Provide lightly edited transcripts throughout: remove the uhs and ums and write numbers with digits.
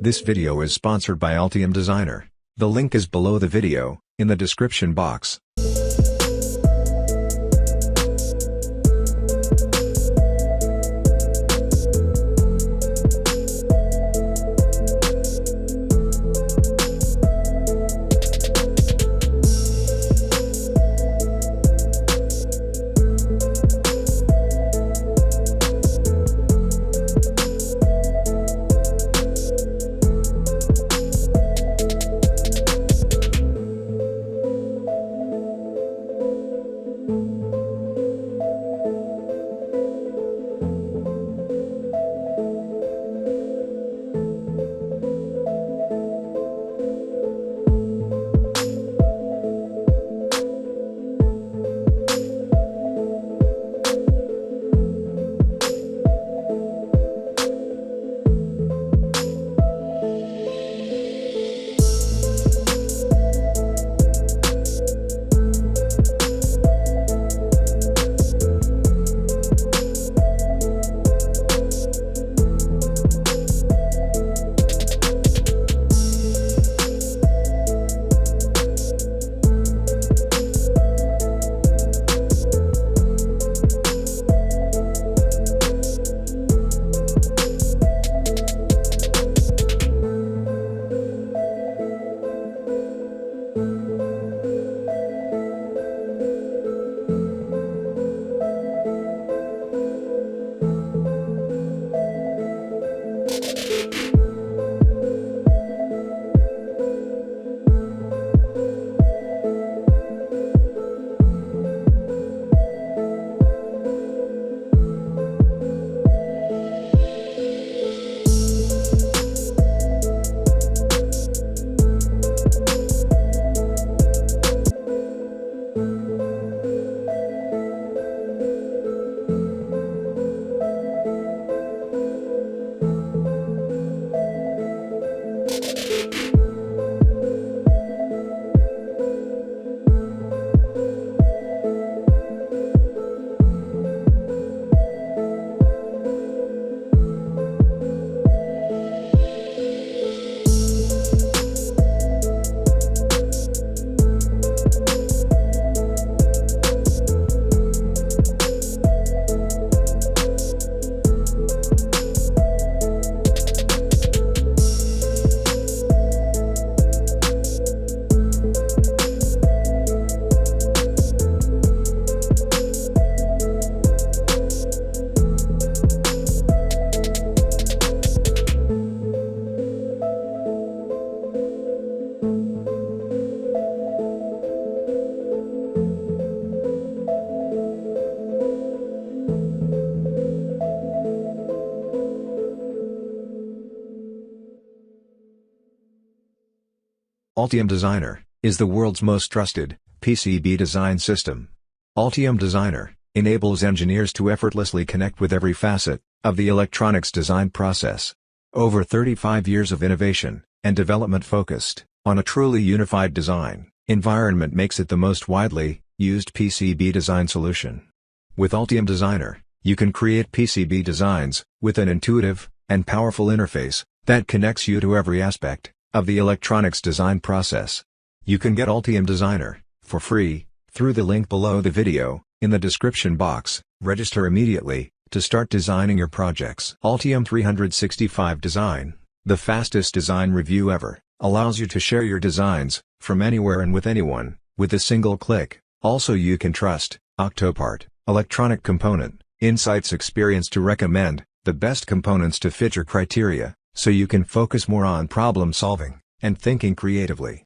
This video is sponsored by Altium Designer. The link is below the video, in the description box. Altium Designer is the world's most trusted PCB design system. Altium Designer enables engineers to effortlessly connect with every facet of the electronics design process. Over 35 years of innovation and development focused on a truly unified design environment makes it the most widely used PCB design solution. With Altium Designer, you can create PCB designs with an intuitive and powerful interface that connects you to every aspect of the electronics design process. You can get Altium Designer for free through the link below the video in the description box. Register immediately to start designing your projects. Altium 365 Design, the fastest design review ever, allows you to share your designs from anywhere and with anyone with a single click. Also, you can trust Octopart Electronic Component Insights experience to recommend the best components to fit your criteria, so you can focus more on problem solving and thinking creatively.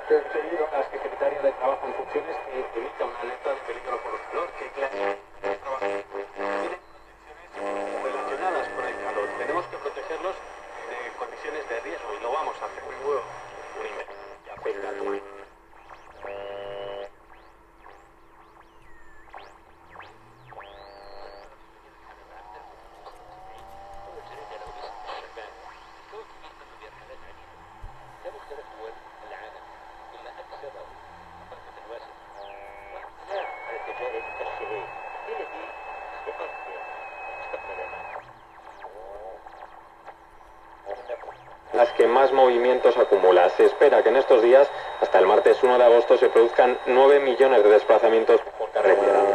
Debido a la secretaria de Trabajo en funciones que emita una alerta de peligro por calor que clasifica el trabajo. Tienen protecciones relacionadas con el calor. Tenemos que protegerlos de condiciones de riesgo y lo vamos a hacer. Un email. Ya pega tu. Las que más movimientos acumula. Se espera que en estos días, hasta el martes 1 de agosto, se produzcan 9 millones de desplazamientos por carretera.